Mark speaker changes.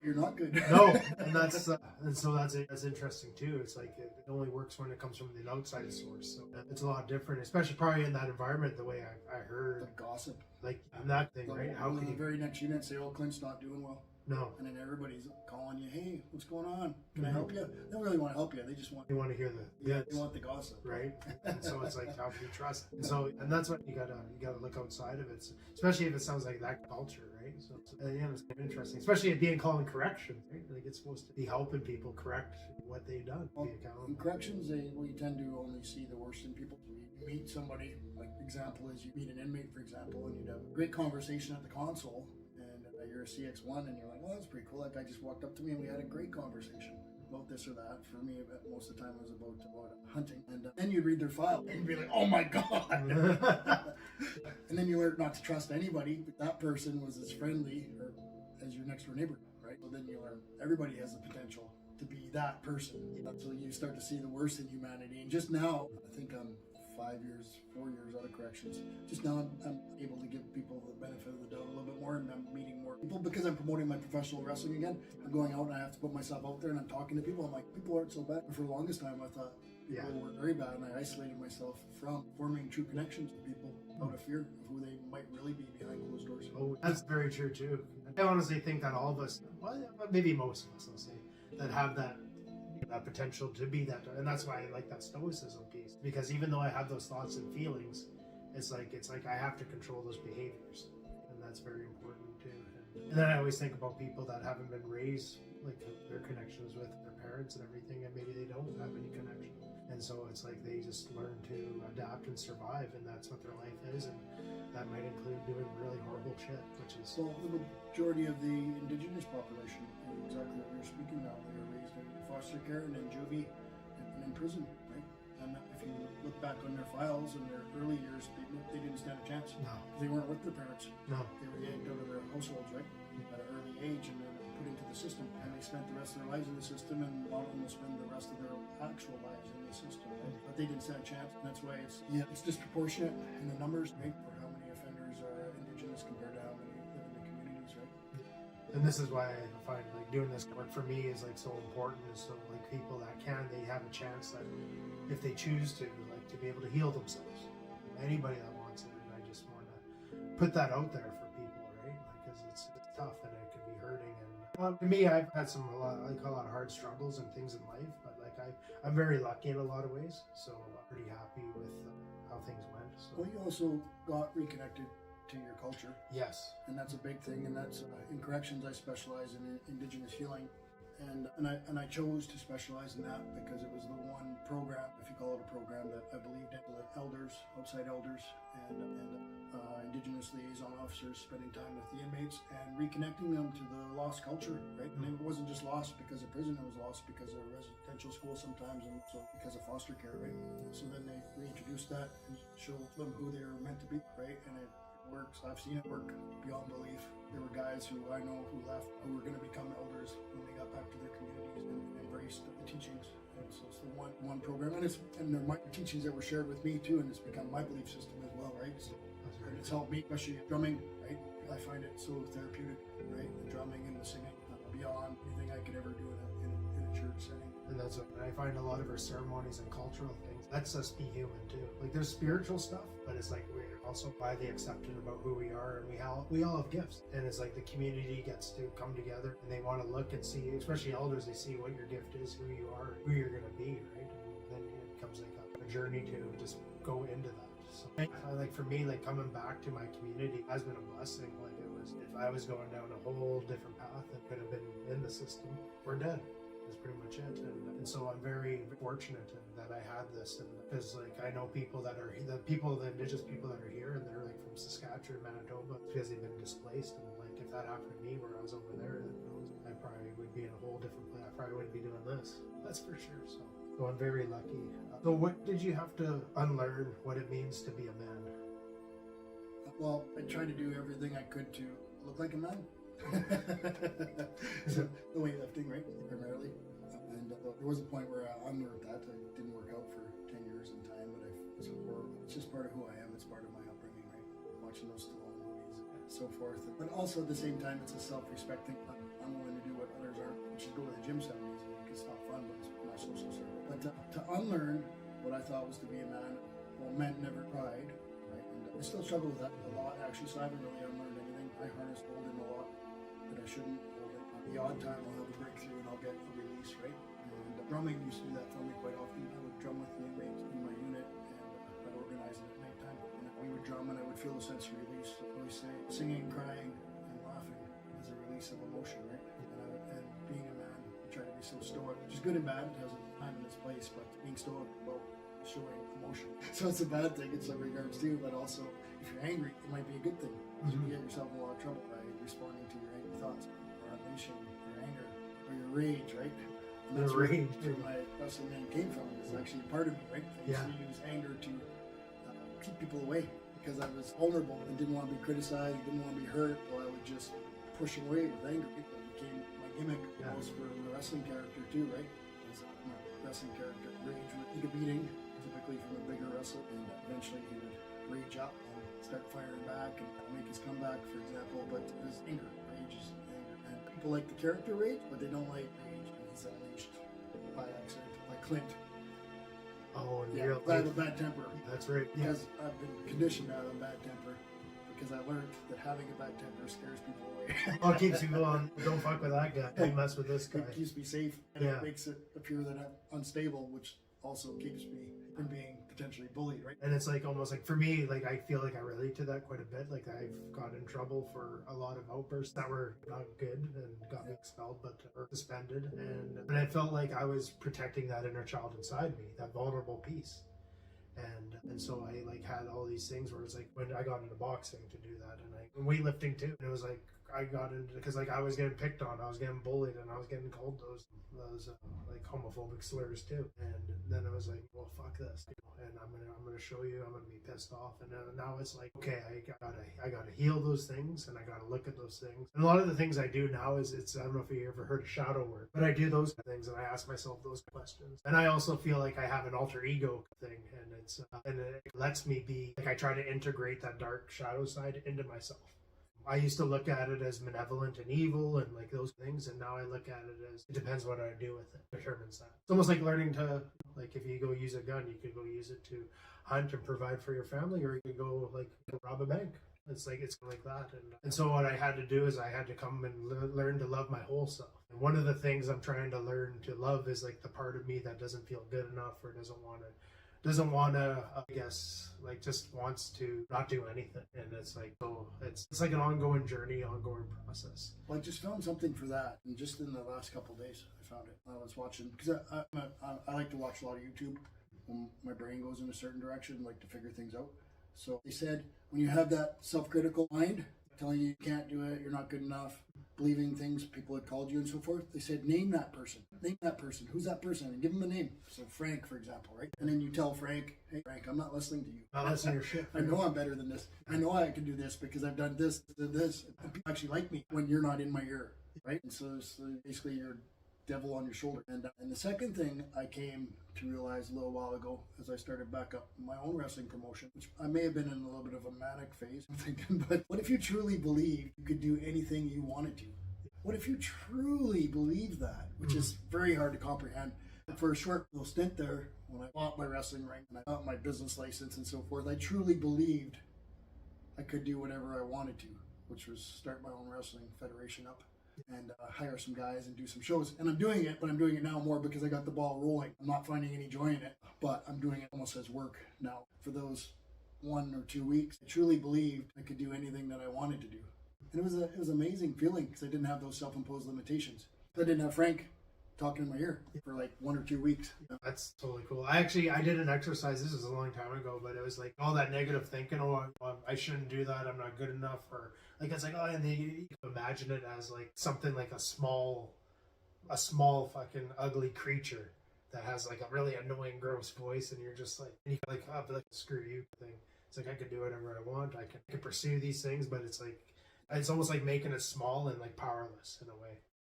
Speaker 1: you're not good.
Speaker 2: No, and that's interesting too. It's like it only works when it comes from the outside source. So it's a lot different, especially probably in that environment. The way I heard,
Speaker 1: The gossip.
Speaker 2: like and that thing, right? How
Speaker 1: Well,
Speaker 2: can
Speaker 1: the
Speaker 2: you?
Speaker 1: very next unit say, "Oh, Clint's not doing well,"
Speaker 2: No,
Speaker 1: and then everybody's calling you, "Hey, what's going on? Can I help you?" They don't really want to help you. They just want
Speaker 2: you want to hear
Speaker 1: they want the gossip,
Speaker 2: right? And so it's like, how can you trust? And that's what you gotta look outside of it, especially if it sounds like that culture, right? So yeah, it's interesting, especially it being called correction, right? Like it's supposed to be helping people correct what they've done.
Speaker 1: Well,
Speaker 2: be accountable.
Speaker 1: in corrections, we tend to only see the worst in people. You meet somebody, like example is you meet an inmate, for example, and you'd have a great conversation at the console, and you're a CX1, and you're like, "Oh, that's pretty cool. That guy just walked up to me, and we had a great conversation about this or that." For me, most of the time it was about hunting, and then you read their file and you'd be like, "Oh my god!" And then you learn not to trust anybody, but that person was as friendly or as your next door neighbor, right? So then you learn everybody has the potential to be that person. So you start to see the worst in humanity. And just now, I think I'm 4 years out of corrections. Just now I'm able to give people the benefit of the doubt a little bit more, and I'm meeting more people because I'm promoting my professional wrestling again. I'm going out and I have to put myself out there and I'm talking to people. I'm like, people aren't so bad. And for the longest time I thought people were very bad, and I isolated myself from forming true connections with people out of fear of who they might really be behind closed doors.
Speaker 2: Oh, that's very true too. I honestly think that all of us, well, maybe most of us, I'll say, that have that potential to be that, and that's why I like that stoicism piece, because even though I have those thoughts and feelings, it's like I have to control those behaviors, and that's very important too. And then I always think about people that haven't been raised like their connections with their parents and everything, and maybe they don't have any connection, and so it's like they just learn to adapt and survive, and that's what their life is, and that might include doing really horrible shit, which is
Speaker 1: well, the majority of the Indigenous population, exactly what you're speaking now. They were raised in foster care and in juvie and in prison, right? And if you look back on their files in their early years, they didn't stand a chance.
Speaker 2: No.
Speaker 1: They weren't with their parents.
Speaker 2: No.
Speaker 1: They were yanked out of their households, right? At an early age, and then put into the system. And they spent the rest of their lives in the system, and a lot of them will spend the rest of their actual lives in the system, right? But they didn't stand a chance, and that's why it's disproportionate in the numbers, right? For how many offenders are Indigenous compared to how many live in the communities, right?
Speaker 2: And this is why I find like doing this work for me is like so important, is so like people that they have a chance that if they choose to, like to be able to heal themselves. Anybody that wants it, and I just want to put that out there for people, right? Because it's tough and it can be hurting. And to me, I've had a lot of hard struggles and things in life, but like I'm very lucky in a lot of ways, so I'm pretty happy with how things went. So.
Speaker 1: Well, you also got reconnected to your culture.
Speaker 2: Yes.
Speaker 1: And that's a big thing, and that's in corrections I specialize in Indigenous healing, and I chose to specialize in that because it was the one program, if you call it a program, that I believed in. The elders, outside elders, and Indigenous liaison officers spending time with the inmates and reconnecting them to the lost culture, right? And it wasn't just lost because of prison, it was lost because of residential school sometimes, and so because of foster care, right? So then they reintroduced that and showed them who they were meant to be, right? And it works. I've seen it work beyond belief. There were guys who I know who left, who were going to become elders when they got back to their communities and embraced the teachings. And so it's the one program, and they're my teachings that were shared with me too, and it's become my belief system as well, right? So, and it's helped me, especially drumming, right? I find it so therapeutic, right? The drumming and the singing, beyond anything I could ever do in a church setting.
Speaker 2: And that's what I find a lot of our ceremonies and cultural things. Lets us be human too. Like there's spiritual stuff, but it's like we're also widely accepted about who we are, and we all have gifts. And it's like the community gets to come together, and they want to look and see, especially elders, they see what your gift is, who you are, who you're going to be, right? And then it becomes like a journey to just go into that. So like for me, like coming back to my community has been a blessing. Like it was, if I was going down a whole different path that could have been in the system, we're dead. That's pretty much it. And so I'm very fortunate that I had this, and because like I know people that are the indigenous people that are here, and they're like from Saskatchewan, Manitoba, because they've been displaced. And like if that happened to me where I was over there, I probably would be in a whole different place. I probably wouldn't be doing this. That's for sure. So I'm very lucky. So what did you have to unlearn what it means to be a man?
Speaker 1: Well, I tried to do everything I could to look like a man. So, the weightlifting, right, primarily. And there was a point where I unlearned that. It didn't work out for 10 years in time, but it's just part of who I am. It's part of my upbringing, right? Watching those Stallone movies and so forth. But also at the same time, it's a self-respect thing. I'm willing to do what other gym 7 days a week. It's not fun, but it's my social circle. But to unlearn what I thought was to be a man, well, men never cried, right? And I still struggle with that a lot, actually, so I haven't really unlearned anything. I harness hold in a lot that I shouldn't hold it. The odd time I'll have a breakthrough and I'll get a release, right? And drumming used to do that for me quite often. I would drum with the inmates in my unit, and I'd organize it at nighttime. And we would drum and I would feel a sense of release. I always say singing, crying, and laughing is a release of emotion, right? And being a man, I try to be so stoic, which is good and bad. It has a time and its place, but being stoic about showing emotion. So it's a bad thing in some regards too, but also if you're angry, it might be a good thing. You can get yourself in a lot of trouble by responding to your angry thoughts, or unleashing your anger, or your rage, right? And that's where my wrestling name came from. It's actually a part of me, right? I used to use anger to keep people away because I was vulnerable and didn't want to be criticized, didn't want to be hurt, so I would just push away with anger. It became my gimmick almost for the wrestling character too, right? As my wrestling character, rage would take a beating, typically from a bigger wrestler, and eventually he would rage up and start firing back and make his comeback, for example. But it was anger. Rage is anger. And people like the character Rage, but they don't like Rage when he's unleashed by accident, like Clint.
Speaker 2: Oh, and
Speaker 1: yeah, I have a bad temper.
Speaker 2: That's right.
Speaker 1: Because I've been conditioned to have a bad temper. Because I learned that having a bad temper scares people away.
Speaker 2: Oh, it keeps you going, don't fuck with that guy. Don't mess with this guy.
Speaker 1: It keeps me safe, and it makes it appear that I'm unstable, which also keeps me from being potentially bullied, right?
Speaker 2: And it's like almost like for me, like I feel like I relate to that quite a bit. Like I've got in trouble for a lot of outbursts that were not good and got me expelled, but or suspended. And I felt like I was protecting that inner child inside me, that vulnerable piece. And so I like had all these things where it's like when I got into boxing to do that, and weightlifting too. And it was like I got into because like I was getting picked on, I was getting bullied, and I was getting called those like homophobic slurs too. And then I was like, well, fuck this, and I'm gonna show you. I'm gonna be pissed off. And now it's like, okay, I gotta heal those things, and I gotta look at those things. And a lot of the things I do now is I don't know if you ever heard of shadow work, but I do those things and I ask myself those questions. And I also feel like I have an alter ego thing, and it lets me be like I try to integrate that dark shadow side into myself. I used to look at it as malevolent and evil and like those things, and now I look at it as it depends what I do with it, determines that. It's almost like learning to, like if you go use a gun, you could go use it to hunt and provide for your family, or you could go like rob a bank. It's like that. And so what I had to do is I had to come and learn to love my whole self. And one of the things I'm trying to learn to love is like the part of me that doesn't feel good enough or doesn't want to I guess like just wants to not do anything. And it's like, so it's like an ongoing journey, ongoing process.
Speaker 1: Well, I just found something for that, and just in the last couple of days I found it. I was watching because I like to watch a lot of YouTube when my brain goes in a certain direction, like to figure things out. So they said when you have that self-critical mind telling you can't do it, you're not good enough, believing things people had called you and so forth, they said name that person. Who's that person? And give them a name. So Frank, for example, right? And then you tell Frank, hey Frank, I'm not listening to you.
Speaker 2: Not listening to your shit.
Speaker 1: I know I'm better than this. I know I can do this because I've done this, and people actually like me when you're not in my ear, right? And so basically you're devil on your shoulder. And the second thing I came to realize a little while ago as I started back up my own wrestling promotion, which I may have been in a little bit of a manic phase, I'm thinking, but what if you truly believed you could do anything you wanted to? What if you truly believe that? Which is very hard to comprehend. For a short little stint there, when I bought my wrestling ring and I got my business license and so forth, I truly believed I could do whatever I wanted to, which was start my own wrestling federation up and hire some guys and do some shows. And I'm doing it, but I'm doing it now more because I got the ball rolling. I'm not finding any joy in it, but I'm doing it almost as work now. For those 1 or 2 weeks, I truly believed I could do anything that I wanted to do. And it was an amazing feeling because I didn't have those self-imposed limitations. I didn't have Frank talking in my ear for like 1 or 2 weeks.
Speaker 2: That's totally cool. I did an exercise, this was a long time ago, but it was like all that negative thinking, I shouldn't do that, I'm not good enough, or like it's like, oh, and then you imagine it as like something like a small fucking ugly creature that has like a really annoying, gross voice, and you're just like, and you like, oh, like screw you thing. It's like I could do whatever I want, I can pursue these things, but it's like it's almost like making it small and like powerless in a way.